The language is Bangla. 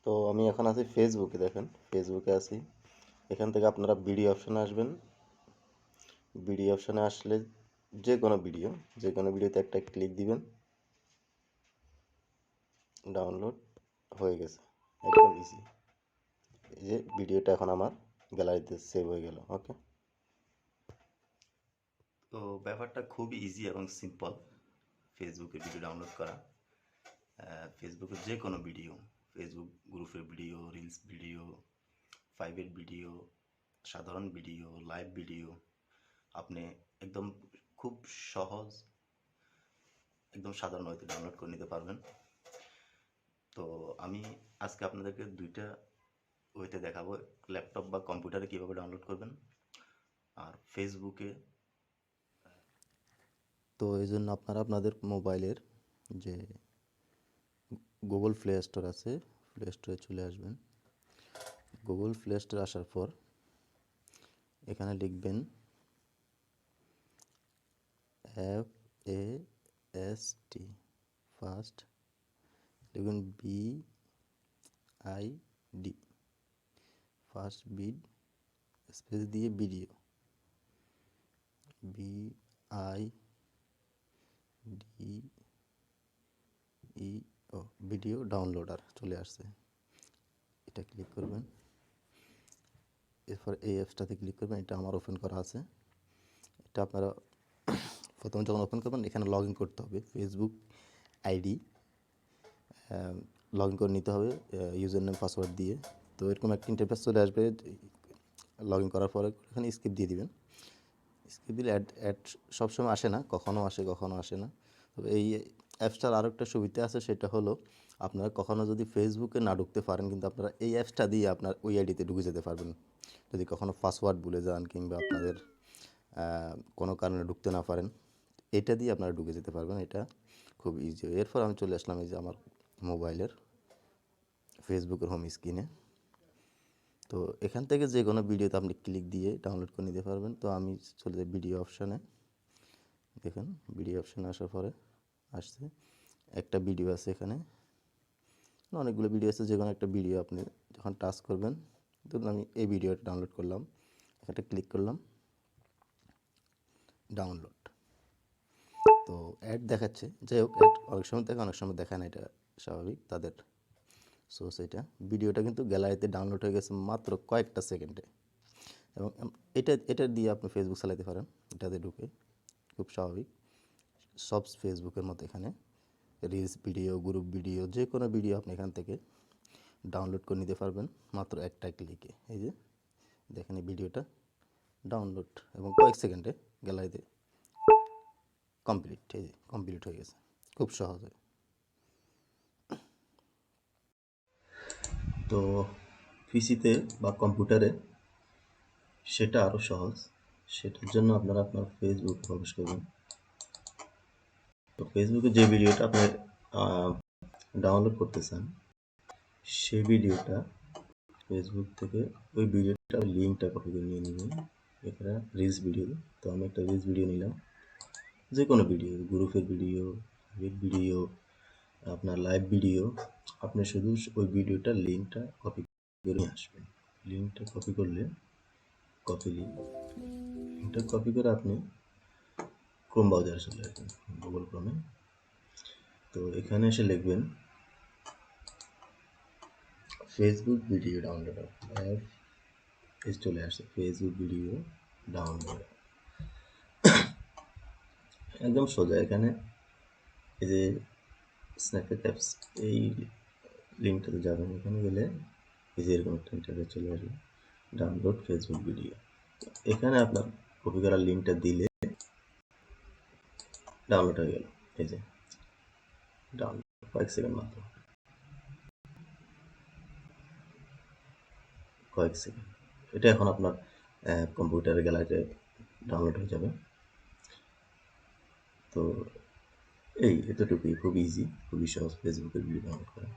তো আমি এখন আছি ফেসবুকে। দেখেন ফেসবুকে আছি। এখান থেকে আপনারা ভিডিও অপশানে আসবেন। ভিডিও অপশানে আসলে যে কোনো ভিডিওতে একটা ক্লিক দিবেন, ডাউনলোড হয়ে গেছে। একদম ইজি। এই যে ভিডিওটা এখন আমার গ্যালারিতে সেভ হয়ে গেল। ওকে, তো ব্যাপারটা খুবই ইজি এবং সিম্পল ফেসবুকে ভিডিও ডাউনলোড করা। ফেসবুকের যে কোনো ভিডিও, ফেসবুক গ্রুপের ভিডিও, রিলস ভিডিও, ফাইভের ভিডিও, সাধারণ ভিডিও, লাইভ ভিডিও আপনি একদম খুব সহজ, একদম সাধারণ ওয়েতে ডাউনলোড করে নিতে পারবেন। তো আমি আজকে আপনাদেরকে দুইটা ওয়েতে দেখাবো, ল্যাপটপ বা কম্পিউটারে কীভাবে ডাউনলোড করবেন আর ফেসবুকে। তো এই জন্য আপনারা আপনাদের মোবাইলের যে গুগল প্লে স্টোর আছে, প্লে স্টোরে চলে আসবেন। গুগল প্লে স্টোরে আসার পর এখানে লিখবেন FAST, ফার্স্ট লিখবেন BID, ফার্স্ট বিড স্পেস দিয়ে ভিডিও, BIDEO, ভিডিও ডাউনলোডার চলে আসছে। এটা ক্লিক করবেন। এরপর এই অ্যাপসটাতে ক্লিক করবেন। এটা আমার ওপেন করা আছে। এটা আপনারা প্রথমে যখন ওপেন করবেন এখানে লগ ইন করতে হবে, ফেসবুক আইডি লগ ইন করে নিতে হবে ইউজার নেম পাসওয়ার্ড দিয়ে। তো এরকম একটা ইন্টারফেস চলে আসবে। লগ ইন করার পরে এখানে স্কিপ দিয়ে দিবেন। স্কিপ দিলে অ্যাড সবসময় আসে না, কখনও আসে কখনও আসে না। তবে এই অ্যাপসটার আরও একটা সুবিধা আছে, সেটা হলো আপনারা কখনও যদি ফেসবুকে না ঢুকতে পারেন, কিন্তু আপনারা এই অ্যাপসটা দিয়ে আপনার ওই আইডিতে ঢুকে যেতে পারবেন। যদি কখনও পাসওয়ার্ড ভুলে যান কিংবা আপনাদের কোনো কারণে ঢুকতে না পারেন, এটা দিয়ে আপনারা ঢুকে যেতে পারবেন। এটা খুব ইজি। এরপর আমি চলে আসলাম এই যে আমার মোবাইলের ফেসবুকের হোম স্ক্রিনে। তো এখান থেকে যে কোনো ভিডিওতে আপনি ক্লিক দিয়ে ডাউনলোড করে নিতে পারবেন। তো আমি চলে যাই ভিডিও অপশানে। দেখেন ভিডিও অপশানে আসার পরে আসছে একটা ভিডিও আছে, এখানে অনেকগুলো ভিডিও আছে। যে কোনো একটা ভিডিও আপনি যখন টাচ করবেন, ধরুন আমি এই ভিডিওটা ডাউনলোড করলাম, একটা ক্লিক করলাম, ডাউনলোড। তো অ্যাড দেখাচ্ছে, যাই হোক অ্যাড অনেক সময় দেখে অনেক সময় দেখায় না, এটা স্বাভাবিক তাদের। সো সেটা ভিডিওটা কিন্তু গ্যালারিতে ডাউনলোড হয়ে গেছে মাত্র কয়েকটা সেকেন্ডে। এবং এটা দিয়ে আপনি ফেসবুক চালাতে পারেন, এটাতে ঢুকে, খুব স্বাভাবিক। সব ফেসবুকের মতো এখানে রিলস ভিডিও, গ্রুপ ভিডিও, যে কোনো ভিডিও আপনি এখান থেকে ডাউনলোড করে নিতে পারবেন মাত্র একটা ক্লিকে। এই যে দেখেন এই ভিডিওটা ডাউনলোড এবং কয়েক সেকেন্ডে গ্যালারিতে কমপ্লিট। এই যে কমপ্লিট হয়ে গেছে খুব সহজে। তো পিসিতে বা কম্পিউটারে সেটা আরও সহজ। সেটার জন্য আপনারা আপনার ফেসবুক প্রবেশ করবেন। তো ফেসবুকে যে ভিডিওটা আপনি ডাউনলোড করতে চান, সেই ভিডিওটা ফেসবুক থেকে ওই ভিডিওটা লিঙ্কটা কপি করে নিয়ে নেবেন। এখানে রিলস ভিডিও, তো আমি একটা রিলস ভিডিও নিলাম। যে কোনো ভিডিও, গ্রুপের ভিডিও, ভিডিও, আপনার লাইভ ভিডিও, আপনি শুধু ওই ভিডিওটার লিঙ্কটা কপি করে নিয়ে আসবেন। লিঙ্কটা কপি করলে লিঙ্কটা কপি করে আপনি ক্রোম ব্রাউজারে চলে আসবেন, গুগল ক্রোমে। তো এখানে এসে লিখবেন ফেসবুক ভিডিও ডাউনলোডার, অ্যাপ চলে আসছে ফেসবুক ভিডিও ডাউনলোডার। একদম সোজা। এখানে এই যে স্ন্যাপেট অ্যাপস, এই লিঙ্কটাতে যাবেন। এখানে গেলে এই যে এরকম একটা ইন্টারফেস চলে আসবে, ডাউনলোড ফেসবুক ভিডিও। এখানে আপনার কপি করা লিঙ্কটা দিলে ডাউনলোড হয়ে গেল। এই যে ডাউনলোড, কয়েক সেকেন্ড মাত্র, কয়েক সেকেন্ড। এটা এখন আপনার কম্পিউটারের গ্যালারিতে ডাউনলোড হয়ে যাবে। তো এই এতটুকুই, খুব ইজি, খুবই সহজ ফেসবুকের ভিডিও ডাউনলোড করা।